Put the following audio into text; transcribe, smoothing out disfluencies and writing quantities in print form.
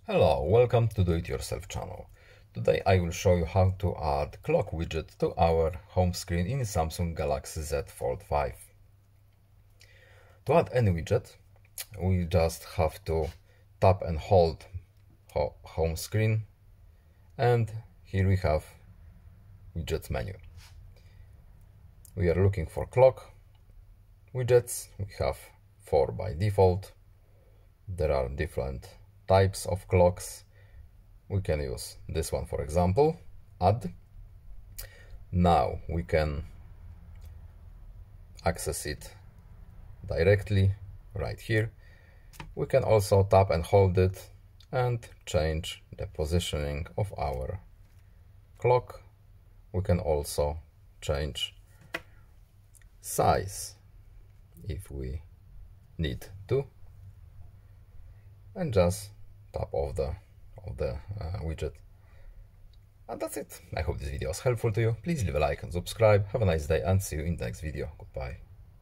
Hello, welcome to Do It Yourself channel. Today I will show you how to add clock widget to our home screen in Samsung Galaxy Z Fold5. To add any widget, we just have to tap and hold home screen, and here we have widgets menu. We are looking for clock widgets. We have 4 by default. There are different types of clocks. We can use this one, for example, add. Now we can access it directly right here. We can also tap and hold it and change the positioning of our clock. We can also change size if we need to, and just tap off the widget. And that's it. I hope this video was helpful to you. Please leave a like and subscribe. Have a nice day and see you in the next video. Goodbye.